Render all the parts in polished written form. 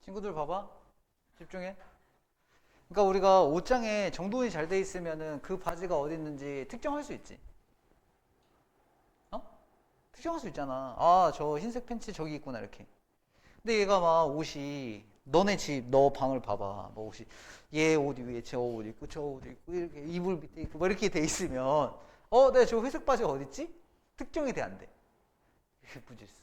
친구들 봐봐. 집중해. 그러니까 우리가 옷장에 정돈이 잘 돼 있으면은 그 바지가 어디 있는지 특정할 수 있지. 어? 특정할 수 있잖아. 아, 저 흰색 팬츠 저기 있구나 이렇게. 근데 얘가 막 옷이 너네 집, 너 방을 봐봐. 뭐 옷이 얘 옷 위에 저 옷 있고 저 옷 있고 이렇게 이불 밑에 있고 뭐 이렇게 돼 있으면 내가 저 회색 바지가 어디 있지? 특정이 돼 안 돼? 이게 무질서.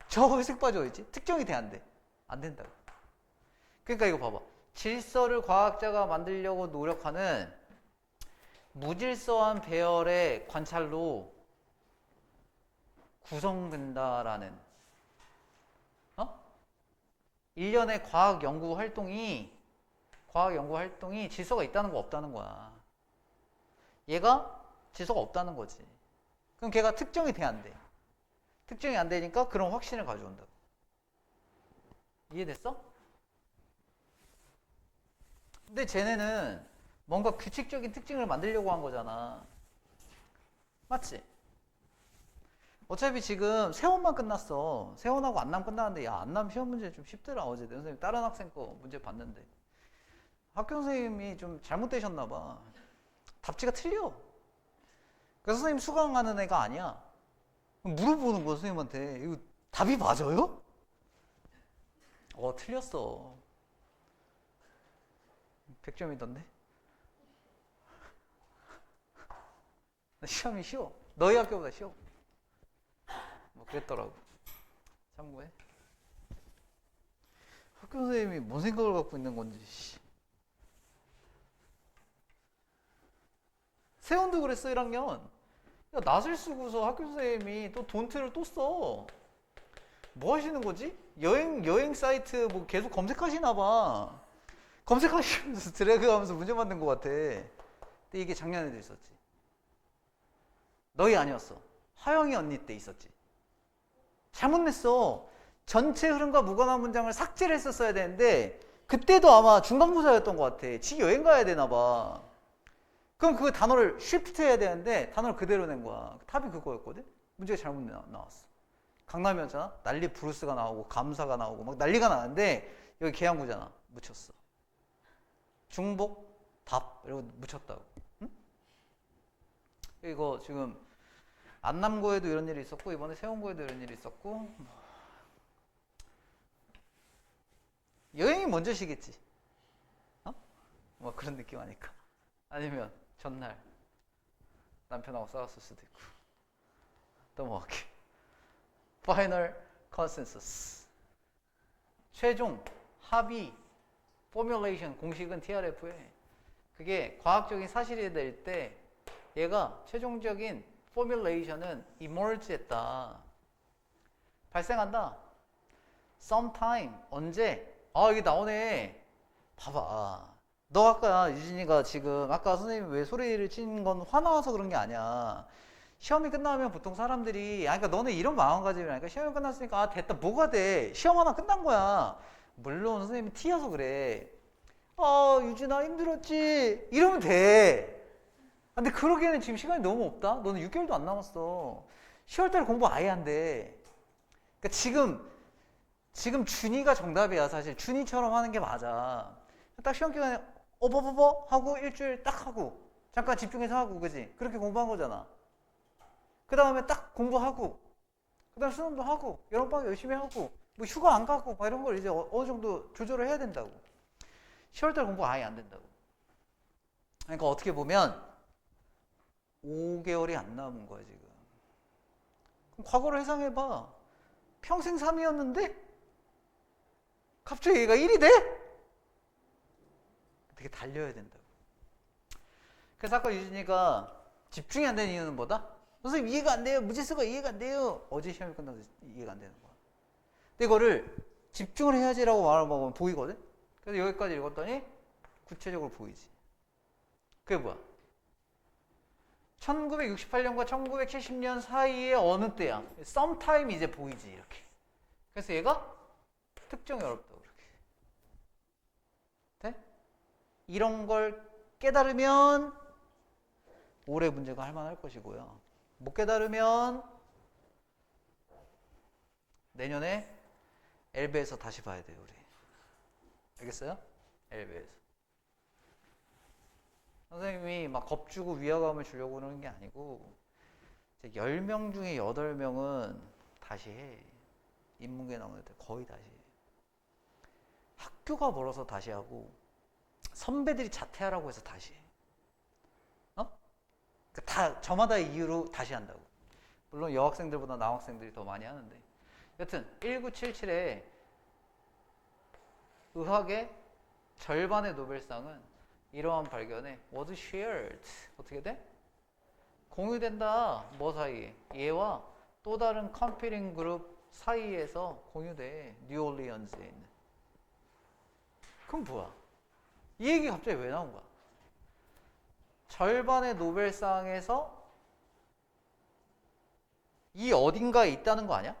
저 회색 바지 어디 있지? 특정이 돼 안 돼? 안 된다고. 그러니까 이거 봐봐. 질서를 과학자가 만들려고 노력하는 무질서한 배열의 관찰로 구성된다라는 일련의 과학 연구 활동이 질서가 있다는 거 없다는 거야. 얘가 질서가 없다는 거지. 그럼 걔가 특정이 돼 안 돼? 특정이 안 되니까 그런 확신을 가져온다고. 이해됐어? 근데 쟤네는 뭔가 규칙적인 특징을 만들려고 한 거잖아. 맞지? 어차피 지금 세원만 끝났어. 세원하고 안남 끝나는데 야, 안남 시험 문제 좀 쉽더라. 어제 내 선생님 다른 학생 거 문제 봤는데 학교 선생님이 좀 잘못되셨나 봐. 답지가 틀려. 그래서 선생님 수강하는 애가 아니야. 물어보는 거야 선생님한테. 이거 답이 맞아요? 틀렸어. 100점이던데? 시험이 쉬워. 너희 학교보다 쉬워. 뭐 그랬더라고. 참고해. 학교 선생님이 뭔 생각을 갖고 있는 건지. 세원도 그랬어 1학년. 야, 낯을 쓰고서 학교 선생님이 또 돈트를 또 써. 뭐 하시는 거지? 여행 사이트 뭐 계속 검색하시나 봐. 검색하시면서 드래그 하면서 문제 만든 것 같아. 근데 이게 작년에도 있었지. 너희 아니었어. 하영이 언니 때 있었지. 잘못 냈어. 전체 흐름과 무관한 문장을 삭제를 했었어야 되는데 그때도 아마 중간고사였던 것 같아. 지 여행 가야 되나 봐. 그럼 그 단어를 쉬프트 해야 되는데 단어를 그대로 낸 거야. 답이 그거였거든. 문제가 잘못 나왔어. 강남이었잖아. 난리 브루스가 나오고 감사가 나오고 막 난리가 나는데 여기 계양구잖아. 묻혔어. 중복 답 이러고 묻혔다고. 응? 이거 지금 안남고에도 이런 일이 있었고 이번에 세원고에도 이런 일이 있었고 여행이 먼저시겠지. 뭐 그런 느낌 아닐까. 아니면 전날 남편하고 싸웠을 수도 있고. 넘어갈게. Final Consensus. 최종 합의 포뮬레이션 공식은 TRF에 그게 과학적인 사실이 될 때 얘가 최종적인 포뮬레이션은 emerge 했다. 발생한다. sometime 언제? 이게 나오네. 봐봐. 너 아까 유진이가 지금 아까 선생님이 왜 소리를 친 건 화나서 그런 게 아니야. 시험이 끝나면 보통 사람들이 그러니까 너네 이런 마음가짐이라니까. 시험이 끝났으니까 됐다 뭐가 돼. 시험 하나 끝난 거야. 물론 선생님이 T여서 그래. 유진아 힘들었지 이러면 돼. 근데 그러기에는 지금 시간이 너무 없다. 너는 6개월도 안 남았어. 10월달에 공부 아예 안 돼. 그러니까 지금 준이가 정답이야. 사실 준이처럼 하는 게 맞아. 딱 시험 기간에 어버버버 하고 일주일 딱 하고 잠깐 집중해서 하고 그지? 그렇게 공부한 거잖아. 그 다음에 딱 공부하고 그 다음에 수능도 하고 여름방학 열심히 하고 뭐 휴가 안 가고 막 이런 걸 이제 어느 정도 조절을 해야 된다고. 10월달 공부 아예 안 된다고. 그러니까 어떻게 보면 5개월이 안 남은 거야 지금. 그럼 과거를 회상해봐. 평생 3이었는데 갑자기 얘가 1이 돼? 되게 달려야 된다고. 그래서 아까 유진이가 집중이 안 되는 이유는 뭐다? 선생님 이해가 안 돼요. 무지수가 이해가 안 돼요. 어제 시험이 끝나서 이해가 안 되는 거야. 근데 이거를 집중을 해야지라고 말을 먹으면 보이거든? 그래서 여기까지 읽었더니 구체적으로 보이지. 그게 뭐야? 1968년과 1970년 사이에 어느 때야? sometime 이제 보이지 이렇게. 그래서 얘가 특정이 어렵다고 이렇게. 돼? 이런 걸 깨달으면 올해 문제가 할만할 것이고요. 못 깨달으면 내년에 엘베에서 다시 봐야 돼요, 우리. 알겠어요? 엘베에서. 선생님이 막 겁주고 위화감을 주려고 그러는 게 아니고, 이제 10명 중에 8명은 다시 해. 인문계 나오는 애들 거의 다시 해. 학교가 멀어서 다시 하고, 선배들이 자퇴하라고 해서 다시 해. 다 저마다의 이유로 다시 한다고. 물론 여학생들보다 남학생들이 더 많이 하는데. 여튼 1977에 의학의 절반의 노벨상은 이러한 발견에 was shared. 어떻게 돼? 공유된다. 뭐 사이에? 얘와 또 다른 컴퓨팅 그룹 사이에서 공유돼. 뉴올리언즈에 있는. 그럼 뭐야? 이 얘기 갑자기 왜 나온 거야? 절반의 노벨상에서 이 어딘가에 있다는 거 아니야?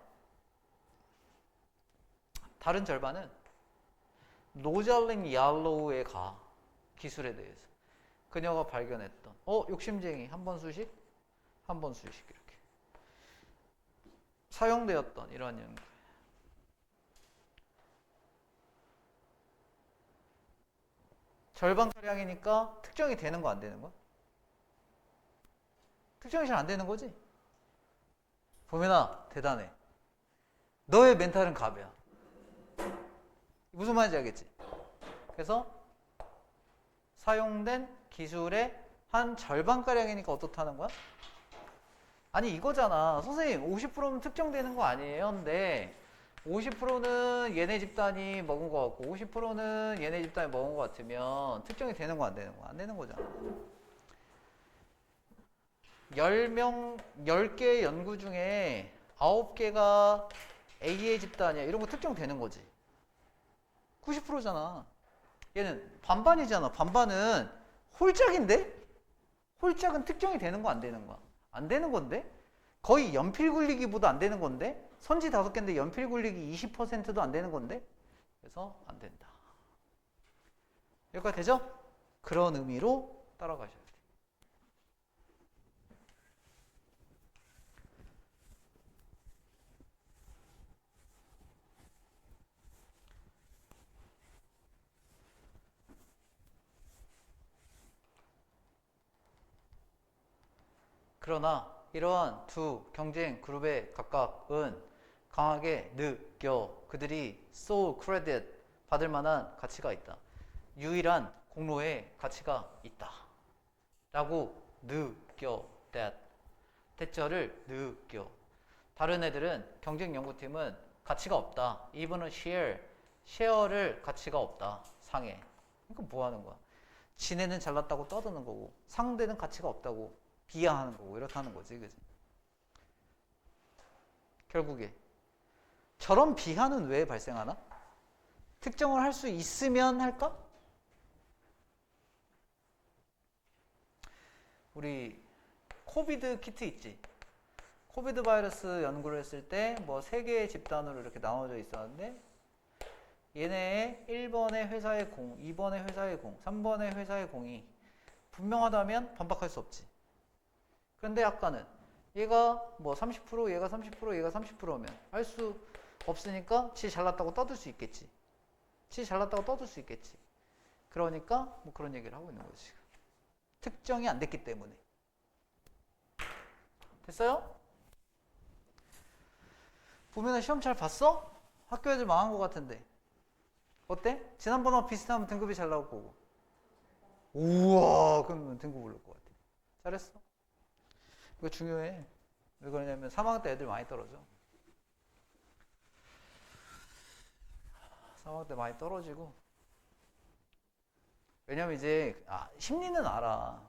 다른 절반은 로잘린 얄로우에 가. 기술에 대해서. 그녀가 발견했던 욕심쟁이 한 번 수식, 한 번 수식 이렇게 사용되었던 이런 연구. 절반가량이니까 특정이 되는 거 안 되는 거야? 특정이 잘 안 되는 거지? 보면아 대단해. 너의 멘탈은 갑이야. 무슨 말인지 알겠지? 그래서 사용된 기술의 한 절반가량이니까 어떻다는 거야? 아니 이거잖아. 선생님 50%면 특정되는 거 아니에요? 근데 50%는 얘네 집단이 먹은 거 같고 50%는 얘네 집단이 먹은 거 같으면 특정이 되는 거 안 되는 거? 안 되는 거잖아. 10개의 연구 중에 9개가 A의 집단이야. 이런 거 특정되는 거지. 90%잖아. 얘는 반반이잖아. 반반은 홀짝인데? 홀짝은 특정이 되는 거 안 되는 거야? 안 되는 건데? 거의 연필 굴리기보다 안 되는 건데? 선지 5개인데 연필 굴리기 20%도 안 되는 건데? 그래서 안 된다. 여기까지 되죠? 그런 의미로 따라가셔야 돼요. 그러나 이러한 두 경쟁 그룹의 각각은 강하게 느껴 그들이 soul credit 받을 만한 가치가 있다. 유일한 공로의 가치가 있다. 라고 느껴 that. 대처를 느껴. 다른 애들은 경쟁 연구팀은 가치가 없다. 이분은 share를 가치가 없다. 상해. 그러니까 뭐 하는 거야? 지네는 잘났다고 떠드는 거고 상대는 가치가 없다고 비하하는 거고 이렇다는 거지, 그지? 결국에 저런 비하는 왜 발생하나? 특정을 할 수 있으면 할까? 우리 코비드 키트 있지? 코비드 바이러스 연구를 했을 때 뭐 3개의 집단으로 이렇게 나눠져 있었는데 얘네의 1번의 회사의 공, 2번의 회사의 공, 3번의 회사의 공이 분명하다면 반박할 수 없지. 그런데 아까는 얘가 뭐 30%, 얘가 30%, 얘가 30%면 알 수 없으니까 지 잘났다고 떠들 수 있겠지. 지 잘났다고 떠들 수 있겠지. 그러니까 뭐 그런 얘기를 하고 있는 거지. 특정이 안 됐기 때문에. 됐어요? 보면은 시험 잘 봤어? 학교 애들 망한 것 같은데. 어때? 지난번하고 비슷하면 등급이 잘 나올 거고. 우와, 그러면 등급 오를 것 같아. 잘했어. 이거 중요해. 왜 그러냐면 3학년 때 애들 많이 떨어져. 3학년 때 많이 떨어지고. 왜냐면 이제 심리는 알아.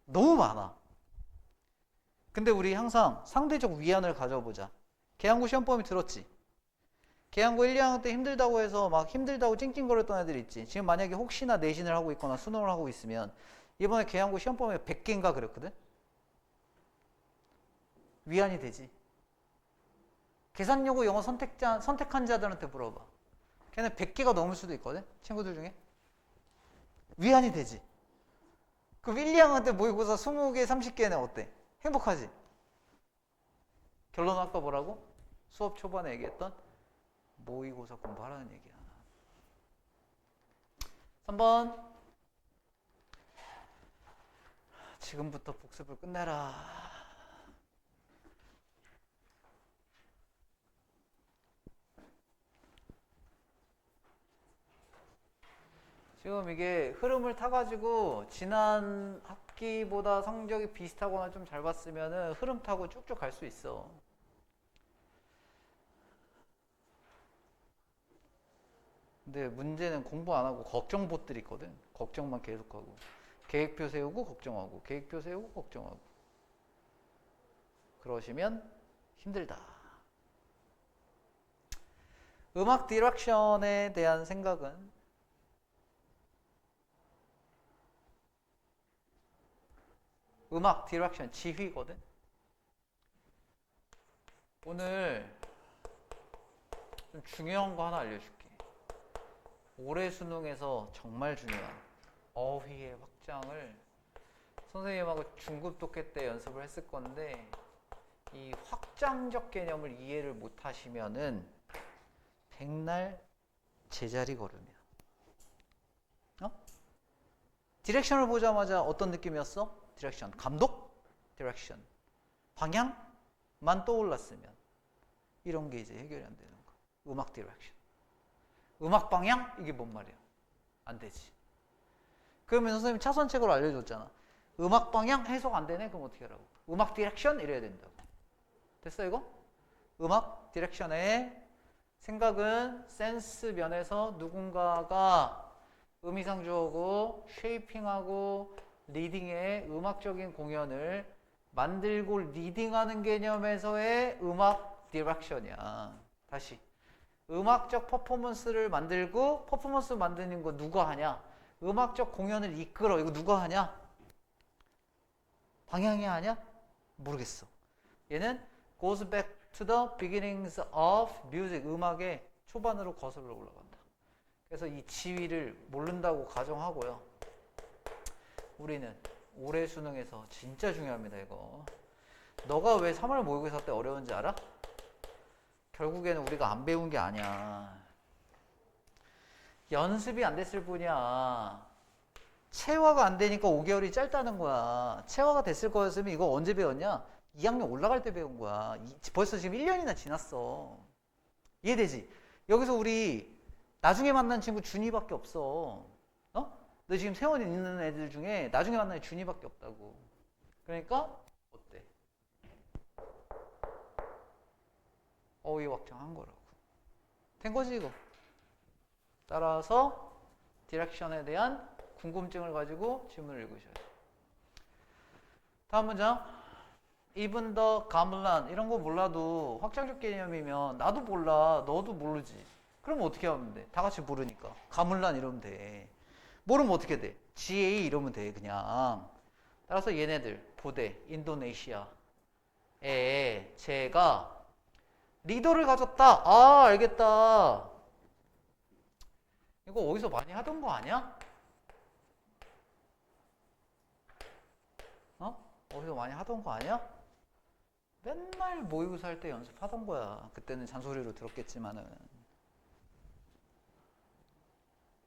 너무 많아. 근데 우리 항상 상대적 위안을 가져보자. 계양고 시험 범위 들었지? 계양고 1, 2학년 때 힘들다고 해서 막 힘들다고 찡찡거렸던 애들 있지. 지금 만약에 혹시나 내신을 하고 있거나 수능을 하고 있으면 이번에 계양고 시험 범위 100개인가 그랬거든? 위안이 되지. 계산요구 영어 선택한 자들한테 물어봐. 걔네 100개가 넘을 수도 있거든? 친구들 중에. 위안이 되지. 그럼 1, 2학년 때 모의고사 20개, 30개는 어때? 행복하지? 결론은 아까 뭐라고? 수업 초반에 얘기했던 모의고사 공부하라는 얘기야. 3번. 지금부터 복습을 끝내라. 지금 이게 흐름을 타가지고 지난 학기보다 성적이 비슷하거나 좀 잘 봤으면은 흐름 타고 쭉쭉 갈 수 있어. 근데 문제는 공부 안 하고 걱정봇들이 있거든. 걱정만 계속하고. 계획표 세우고 걱정하고, 계획표 세우고 걱정하고. 그러시면 힘들다. 음악 디렉션에 대한 생각은 음악 디렉션 지휘거든. 오늘 좀 중요한 거 하나 알려줄게. 올해 수능에서 정말 중요한 어휘의 확장을 선생님하고 중급 독해 때 연습을 했을 건데, 이 확장적 개념을 이해를 못 하시면은 백날 제자리 걸음이야. 어? 디렉션을 보자마자 어떤 느낌이었어? 디렉션. 감독? 디렉션. 방향만 떠올랐으면 이런 게 이제 해결이 안 되는 거야. 음악 디렉션. 음악 방향? 이게 뭔 말이야? 안 되지. 그러면 선생님이 차선책으로 알려줬잖아. 음악 방향 해석 안 되네? 그럼 어떻게 하라고? 음악 디렉션? 이래야 된다고. 됐어 이거? 음악 디렉션의 생각은 센스 면에서 누군가가 음이상주어고 쉐이핑하고 리딩의 음악적인 공연을 만들고 리딩하는 개념에서의 음악 디렉션이야. 다시. 음악적 퍼포먼스를 만들고, 퍼포먼스 만드는 거 누가 하냐? 음악적 공연을 이끌어. 이거 누가 하냐? 방향이 하냐? 모르겠어. 얘는 goes back to the beginnings of music. 음악의 초반으로 거슬러 올라간다. 그래서 이 지위를 모른다고 가정하고요. 우리는 올해 수능에서 진짜 중요합니다, 이거. 너가 왜 3월 모의고사 때 어려운지 알아? 결국에는 우리가 안 배운 게 아니야. 연습이 안 됐을 뿐이야. 체화가 안 되니까 5개월이 짧다는 거야. 체화가 됐을 거였으면 이거 언제 배웠냐? 2학년 올라갈 때 배운 거야. 벌써 지금 1년이나 지났어. 이해되지? 여기서 우리 나중에 만난 친구 준이밖에 없어. 어? 너 지금 세원이 있는 애들 중에 나중에 만난 애 준이밖에 없다고. 그러니까 어때? 어휘 확장한 거라고. 된 거지 이거. 따라서 디렉션에 대한 궁금증을 가지고 질문을 읽으셔야 돼요. 다음 문장. Even the gamelan. 이런 거 몰라도 확장적 개념이면 나도 몰라, 너도 모르지. 그럼 어떻게 하면 돼? 다 같이 모르니까 가물란 이러면 돼. 모르면 어떻게 돼? GA 이러면 돼 그냥. 따라서 얘네들 부대 인도네시아에 제가 리더를 가졌다. 아 알겠다. 이거 어디서 많이 하던 거 아니야? 어? 어디서 많이 하던 거 아니야? 맨날 모의고사 할 때 연습하던 거야. 그때는 잔소리로 들었겠지만은.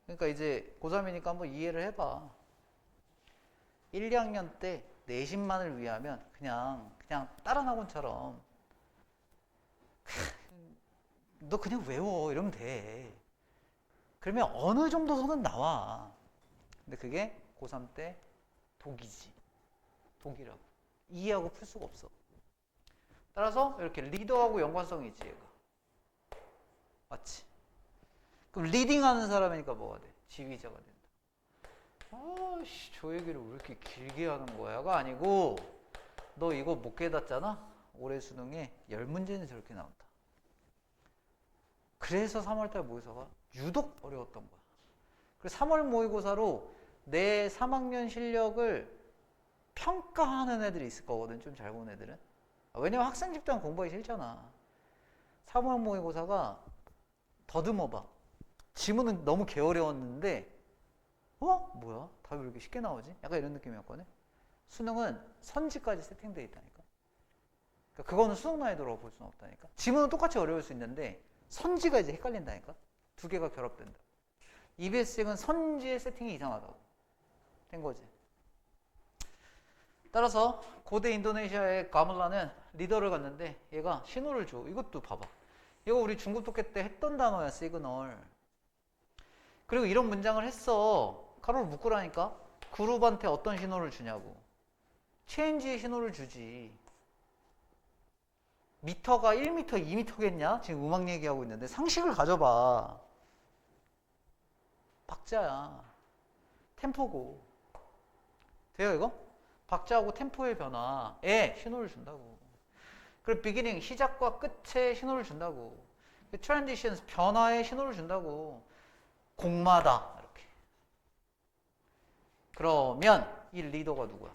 그러니까 이제 고3이니까 한번 이해를 해봐. 1, 2학년 때 내신만을 위하면 그냥 다른 학원처럼 너 그냥 외워 이러면 돼. 그러면 어느 정도 선은 나와. 근데 그게 고3 때 독이지. 독이라고. 이해하고 풀 수가 없어. 따라서 이렇게 리더하고 연관성이 있지 얘가. 맞지? 그럼 리딩하는 사람이니까 뭐가 돼? 지휘자가 된다. 아씨 저 얘기를 왜 이렇게 길게 하는 거야가 아니고 너 이거 못 깨닫잖아? 올해 수능에 10문제는 저렇게 나온다. 그래서 3월달 모의고사가 유독 어려웠던 거야. 그래서 3월 모의고사로 내 3학년 실력을 평가하는 애들이 있을 거거든. 좀 잘 본 애들은. 왜냐면 학생 집단 공부하기 싫잖아. 3월 모의고사가 더듬어봐. 지문은 너무 개어려웠는데 뭐야? 답이 왜 이렇게 쉽게 나오지? 약간 이런 느낌이었거든. 수능은 선지까지 세팅되어 있다니까. 그러니까 그거는 수능 난이도라고 볼 수는 없다니까. 지문은 똑같이 어려울 수 있는데 선지가 이제 헷갈린다니까. 두 개가 결합된다. EBS-G은 선지의 세팅이 이상하다고 된 거지. 따라서 고대 인도네시아의 가물라는 리더를 갔는데 얘가 신호를 줘. 이것도 봐봐. 이거 우리 중급 독해 때 했던 단어야, 시그널. 그리고 이런 문장을 했어. 가로를 묶으라니까. 그룹한테 어떤 신호를 주냐고. 체인지의 신호를 주지. 미터가 1미터, 2미터겠냐? 지금 음악 얘기하고 있는데 상식을 가져봐. 박자야. 템포고. 돼요 이거? 박자하고 템포의 변화에 신호를 준다고. 그리고 비기닝, 시작과 끝에 신호를 준다고. 트랜지션, 변화에 신호를 준다고. 곡마다 이렇게. 그러면 이 리더가 누구야?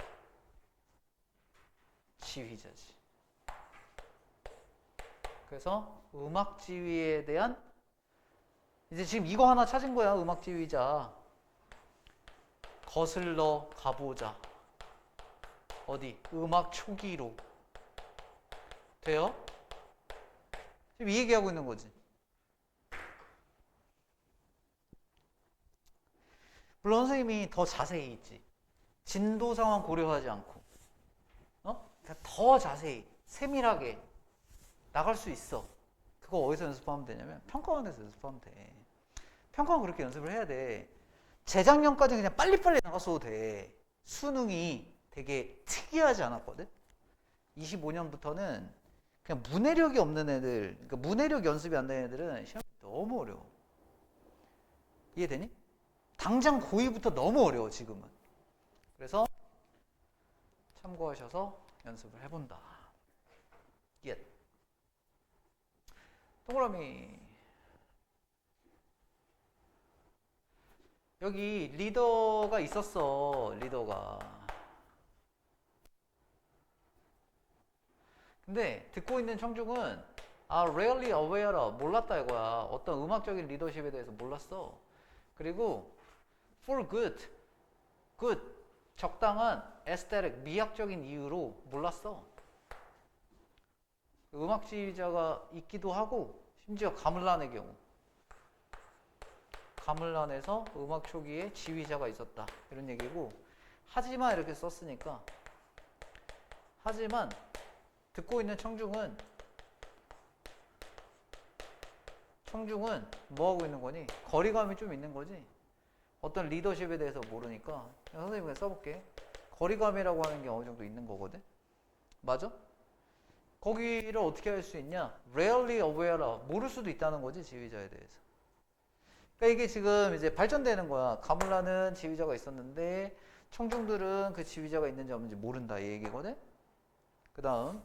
지휘자지. 그래서 음악 지휘에 대한 이제 지금 이거 하나 찾은 거야. 음악 지휘자. 거슬러 가보자. 어디? 음악 초기로. 돼요? 지금 이 얘기하고 있는 거지. 물론 선생님이 더 자세히 있지. 진도 상황 고려하지 않고. 그러니까 더 자세히, 세밀하게 나갈 수 있어. 그거 어디서 연습하면 되냐면 평가원에서 연습하면 돼. 평가원 그렇게 연습을 해야 돼. 재작년까지 그냥 빨리빨리 나갔어도 돼. 수능이 되게 특이하지 않았거든. 25년부터는 그냥 문해력이 없는 애들, 그러니까 문해력 연습이 안 되는 애들은 시험이 너무 어려워. 이해되니? 당장 고2부터 너무 어려워 지금은. 그래서 참고하셔서 연습을 해본다. 예. 동그라미. 여기 리더가 있었어. 리더가. 근데 듣고 있는 청중은 rarely aware of, 몰랐다 이거야. 어떤 음악적인 리더십에 대해서 몰랐어. 그리고 for good, 적당한 aesthetic, 미학적인 이유로 몰랐어. 음악 지휘자가 있기도 하고, 심지어 가물란의 경우, 가물란에서 음악 초기에 지휘자가 있었다 이런 얘기고, 하지만 이렇게 썼으니까, 하지만 듣고 있는 청중은 뭐 하고 있는 거니? 거리감이 좀 있는 거지. 어떤 리더십에 대해서 모르니까 선생님이 그냥 써볼게. 거리감이라고 하는 게 어느 정도 있는 거거든. 맞아? 거기를 어떻게 할 수 있냐? rarely aware of, 모를 수도 있다는 거지, 지휘자에 대해서. 그러니까 이게 지금 이제 발전되는 거야. 가물라는 지휘자가 있었는데 청중들은 그 지휘자가 있는지 없는지 모른다 이 얘기거든. 그 다음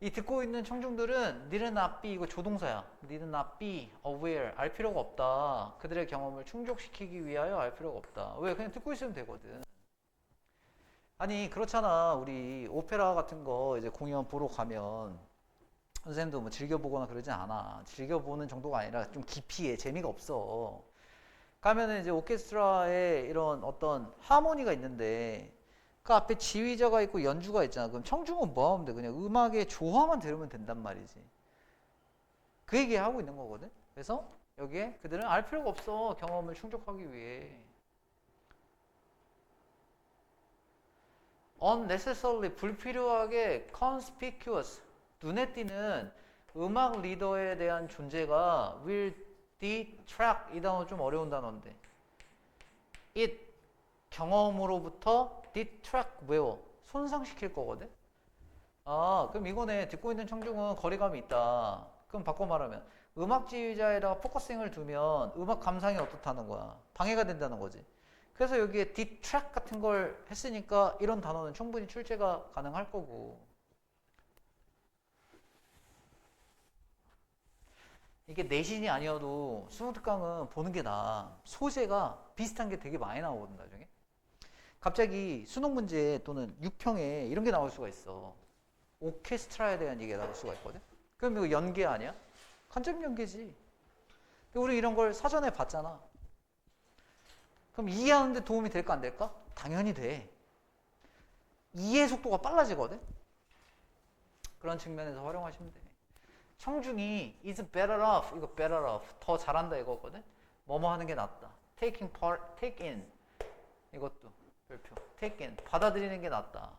이 듣고 있는 청중들은 need not be, 이거 조동사야. need not be aware, 알 필요가 없다. 그들의 경험을 충족시키기 위하여 알 필요가 없다. 왜? 그냥 듣고 있으면 되거든. 아니 그렇잖아. 우리 오페라 같은 거 이제 공연 보러 가면 선생님도 뭐 즐겨보거나 그러진 않아. 즐겨보는 정도가 아니라 좀 기피해. 재미가 없어. 가면은 이제 오케스트라에 이런 어떤 하모니가 있는데 그 앞에 지휘자가 있고 연주가 있잖아. 그럼 청중은 뭐 하면 돼? 그냥 음악의 조화만 들으면 된단 말이지. 그 얘기 하고 있는 거거든. 그래서 여기에 그들은 알 필요가 없어. 경험을 충족하기 위해. unnecessarily, 불필요하게 conspicuous, 눈에 띄는 음악 리더에 대한 존재가 will detract, 이 단어 좀 어려운 단어인데 it, 경험으로부터 detract, 외워, 손상시킬 거거든. 그럼 이거네. 듣고 있는 청중은 거리감이 있다. 그럼 바꿔 말하면 음악 지휘자에다가 포커싱을 두면 음악 감상이 어떻다는 거야. 방해가 된다는 거지. 그래서 여기에 detract 같은 걸 했으니까 이런 단어는 충분히 출제가 가능할 거고. 이게 내신이 아니어도 수능특강은 보는 게 나아. 소재가 비슷한 게 되게 많이 나오거든 나중에. 갑자기 수능 문제 또는 6평에 이런 게 나올 수가 있어. 오케스트라에 대한 얘기가 나올 수가 있거든. 그럼 이거 연계 아니야? 간접 연계지. 근데 우리 이런 걸 사전에 봤잖아. 그럼 이해하는데 도움이 될까 안 될까? 당연히 돼. 이해 속도가 빨라지거든. 그런 측면에서 활용하시면 돼. 청중이 is better off, 이거 better off, 더 잘한다 이거거든. 뭐뭐 하는 게 낫다. taking part, take in, 이것도 별표. take in, 받아들이는 게 낫다.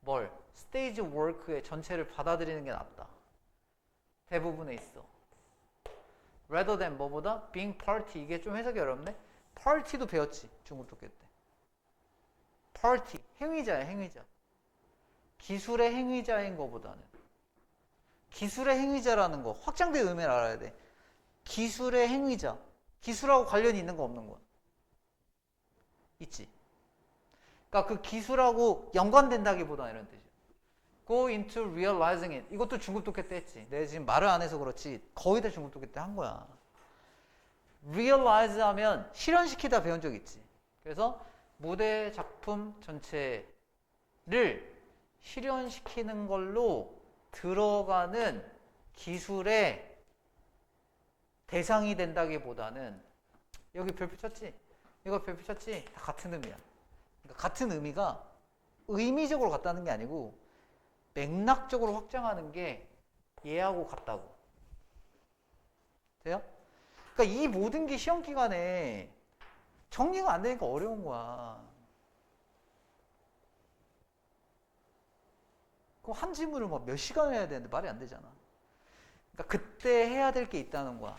뭘? stage work의 전체를 받아들이는 게 낫다. 대부분에 있어. rather than 뭐보다 being party, 이게 좀 해석이 어렵네. party도 배웠지 중국 독해 때. party, 행위자야 행위자. 기술의 행위자인 것보다는 기술의 행위자라는 거 확장된 의미를 알아야 돼. 기술의 행위자, 기술하고 관련이 있는 거 없는 거 있지. 그러니까 그 기술하고 연관된다기보다 이런 뜻이야. Go into realizing it. 이것도 중국 독해 때 했지. 내가 지금 말을 안 해서 그렇지 거의 다 중국 독해 때 한 거야. realize 하면 실현시키다 배운 적 있지. 그래서 무대 작품 전체를 실현시키는 걸로 들어가는 기술의 대상이 된다기보다는 여기 별표 쳤지? 이거 별표 쳤지? 다 같은 의미야. 그러니까 같은 의미가 의미적으로 같다는 게 아니고 맥락적으로 확장하는 게 얘하고 같다고. 돼요? 그러니까 이 모든 게 시험 기간에 정리가 안 되니까 어려운 거야. 그럼 한 지문을 막 몇 시간 해야 되는데 말이 안 되잖아. 그러니까 그때 해야 될 게 있다는 거야.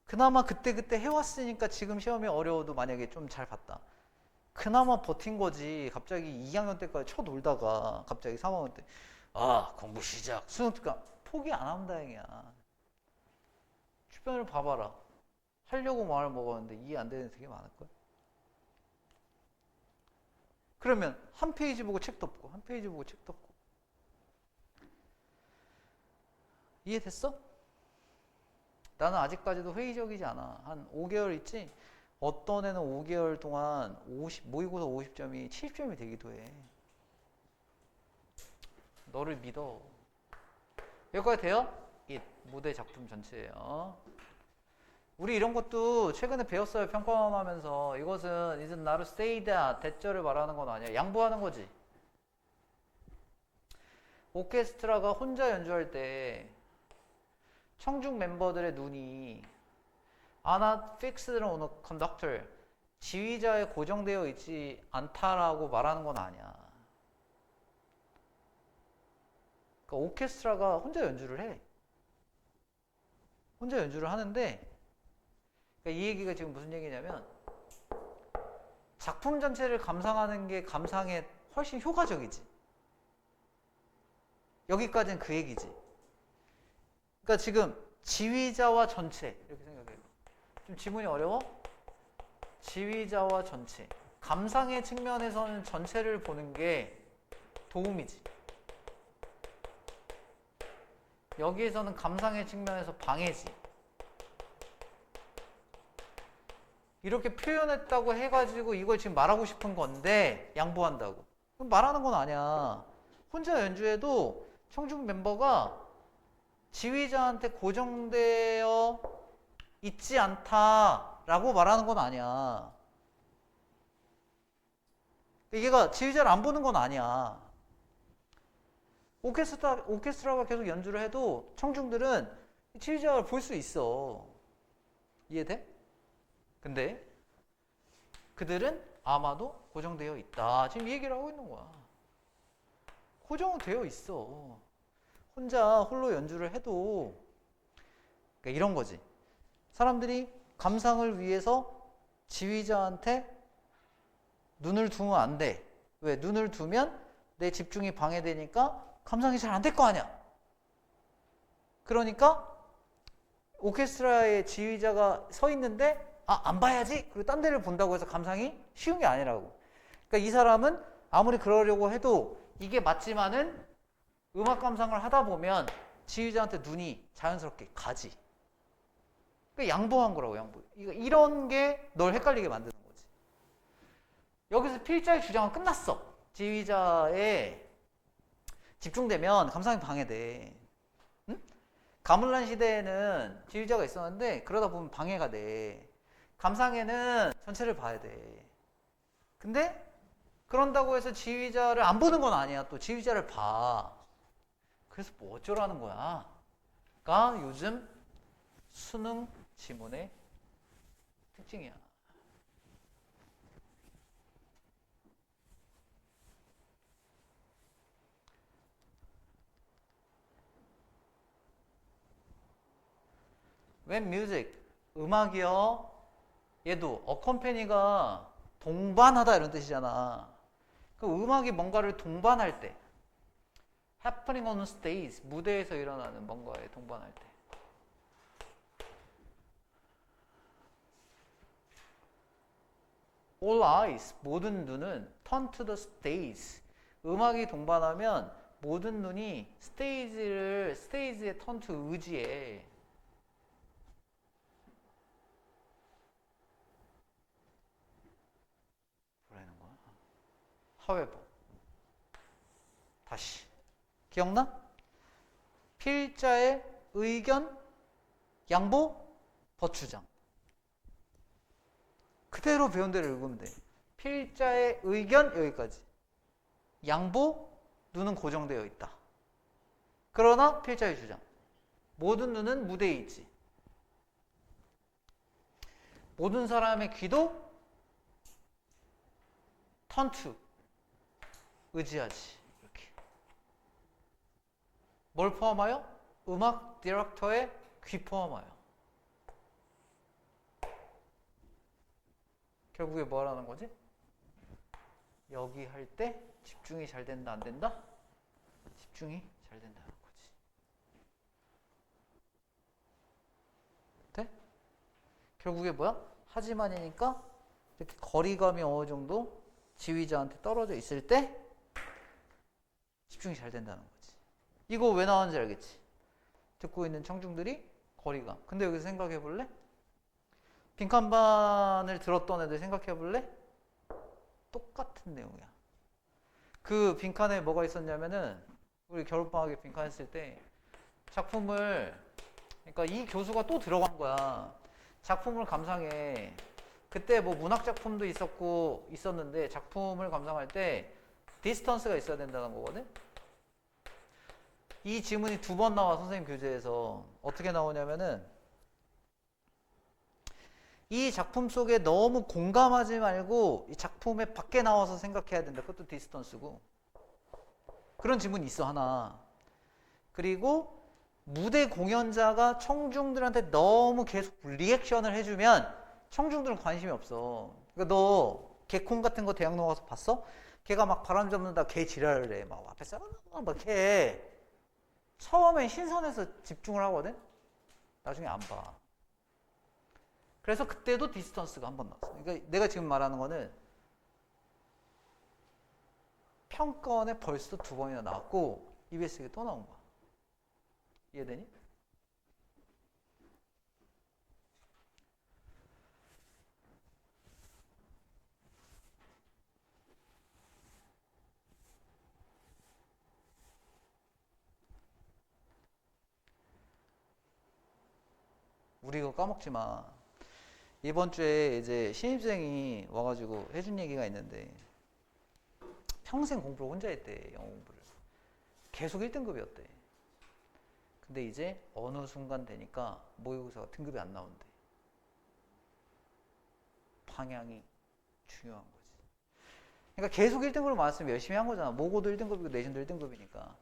그나마 그때 해왔으니까 지금 시험이 어려워도 만약에 좀 잘 봤다. 그나마 버틴 거지. 갑자기 2학년 때까지 쳐놀다가 갑자기 3학년 때 공부 시작. 수능 특강 포기 안 하면 다행이야. 주변을 봐봐라. 하려고 마음을 먹었는데 이해 안 되는 애 되게 많을걸? 그러면 한 페이지 보고 책도 없고 한 페이지 보고 책도 없고. 이해됐어? 나는 아직까지도 회의적이지 않아. 한 5개월 있지? 어떤 애는 5개월 동안 모의고사 50점이 70점이 되기도 해. 너를 믿어. 여기까지 돼요? 무대 작품 전체예요. 우리 이런 것도 최근에 배웠어요. 평가하면서. 이것은 is not say that, 대절을 말하는 건 아니야. 양보하는 거지. 오케스트라가 혼자 연주할 때 청중 멤버들의 눈이 are not fixed on a conductor, 지휘자에 고정되어 있지 않다라고 말하는 건 아니야. 그러니까 오케스트라가 혼자 연주를 해. 혼자 연주를 하는데, 그러니까 이 얘기가 지금 무슨 얘기냐면 작품 전체를 감상하는 게 감상에 훨씬 효과적이지. 여기까지는 그 얘기지. 그러니까 지금 지휘자와 전체 이렇게 생각해요. 좀 지문이 어려워? 지휘자와 전체. 감상의 측면에서는 전체를 보는 게 도움이지. 여기에서는 감상의 측면에서 방해지. 이렇게 표현했다고 해가지고 이걸 지금 말하고 싶은 건데 양보한다고. 그럼 말하는 건 아니야. 혼자 연주해도 청중 멤버가 지휘자한테 고정되어 있지 않다라고 말하는 건 아니야. 얘가 지휘자를 안 보는 건 아니야. 오케스트라가 계속 연주를 해도 청중들은 지휘자를 볼 수 있어. 이해돼? 근데 그들은 아마도 고정되어 있다. 지금 이 얘기를 하고 있는 거야. 고정은 되어 있어. 혼자 홀로 연주를 해도. 그러니까 이런 거지. 사람들이 감상을 위해서 지휘자한테 눈을 두면 안 돼. 왜? 눈을 두면 내 집중이 방해되니까 감상이 잘 안 될 거 아니야. 그러니까 오케스트라의 지휘자가 서 있는데 안 봐야지. 그리고 딴 데를 본다고 해서 감상이 쉬운 게 아니라고. 그러니까 이 사람은 아무리 그러려고 해도 이게 맞지만은 음악 감상을 하다 보면 지휘자한테 눈이 자연스럽게 가지. 그러니까 양보한 거라고, 양보. 이런 게 널 헷갈리게 만드는 거지. 여기서 필자의 주장은 끝났어. 지휘자에 집중되면 감상이 방해돼. 응? 가물란 시대에는 지휘자가 있었는데 그러다 보면 방해가 돼. 감상에는 전체를 봐야 돼. 근데 그런다고 해서 지휘자를 안 보는 건 아니야. 또 지휘자를 봐. 그래서 뭐 어쩌라는 거야? 가 요즘 수능 지문의 특징이야. When music, 음악이요. 얘도 accompany가 동반하다 이런 뜻이잖아. 그 음악이 뭔가를 동반할 때, happening on stage, 무대에서 일어나는 뭔가에 동반할 때. All eyes, 모든 눈은 turn to the stage. 음악이 동반하면 모든 눈이 스테이지에 turn to 의지해. 뭐라는 거야? however. 다시. 기억나? 필자의 의견, 양보, 버추장. 그대로 배운 대로 읽으면 돼. 필자의 의견 여기까지. 양보, 눈은 고정되어 있다. 그러나 필자의 주장. 모든 눈은 무대에 있지. 모든 사람의 귀도 turn to 의지하지. 이렇게. 뭘 포함하여? 음악 디렉터의 귀 포함하여. 결국에 뭐 하라는 거지? 여기 할 때 집중이 잘 된다, 안 된다? 집중이 잘 된다는 거지. 돼? 결국에 뭐야? 하지만이니까 이렇게 거리감이 어느 정도 지휘자한테 떨어져 있을 때 집중이 잘 된다는 거지. 이거 왜 나왔는지 알겠지? 듣고 있는 청중들이 거리감. 근데 여기서 생각해 볼래? 빈칸반을 들었던 애들 생각해 볼래? 똑같은 내용이야. 그 빈칸에 뭐가 있었냐면은 우리 겨울방학에 빈칸 했을 때 작품을, 그러니까 이 교수가 또 들어간 거야. 작품을 감상해. 그때 뭐 문학 작품도 있었는데 작품을 감상할 때 디스턴스가 있어야 된다는 거거든. 이 지문이 2번 나와. 선생님 교재에서 어떻게 나오냐면은 이 작품 속에 너무 공감하지 말고 이 작품의 밖에 나와서 생각해야 된다. 그것도 디스턴스고. 그런 지문이 있어 하나. 그리고 무대 공연자가 청중들한테 너무 계속 리액션을 해주면 청중들은 관심이 없어. 그러니까 너 개콘 같은 거 대학 나가서 봤어? 걔가 막 바람 잡는다 개 지랄을 해. 막 앞에 막 해. 처음엔 신선해서 집중을 하거든? 나중에 안 봐. 그래서 그때도 디스턴스가 한 번 나왔어. 그러니까 내가 지금 말하는 거는 평가원에 벌써 2번이나 나왔고 EBS에 또 나온 거야. 이해되니? 우리 이거 까먹지 마. 이번 주에 이제 신입생이 와가지고 해준 얘기가 있는데 평생 공부를 혼자 했대. 영어 공부를. 계속 1등급이었대. 근데 이제 어느 순간 되니까 모의고사가 등급이 안 나온대. 방향이 중요한 거지. 그러니까 계속 1등급을 맞았으면 열심히 한 거잖아. 모고도 1등급이고 내신도 1등급이니까.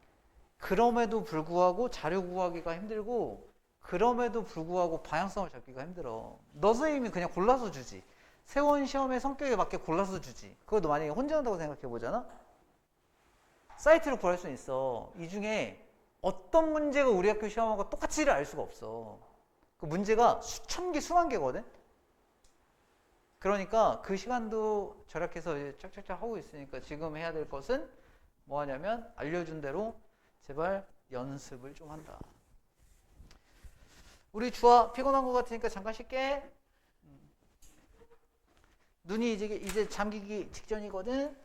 그럼에도 불구하고 자료 구하기가 힘들고 그럼에도 불구하고 방향성을 잡기가 힘들어. 너 선생님이 그냥 골라서 주지. 세원 시험의 성격에 맞게 골라서 주지. 그것도 만약에 혼자 한다고 생각해 보잖아. 사이트를 구할 수는 있어. 이 중에 어떤 문제가 우리 학교 시험하고 똑같지를 알 수가 없어. 그 문제가 수천 개, 수만 개거든. 그러니까 그 시간도 절약해서 쫙쫙쫙 하고 있으니까 지금 해야 될 것은 뭐 하냐면 알려준 대로 제발 연습을 좀 한다. 우리 주아 피곤한 것 같으니까 잠깐 쉴게. 눈이 이제 잠기기 직전이거든.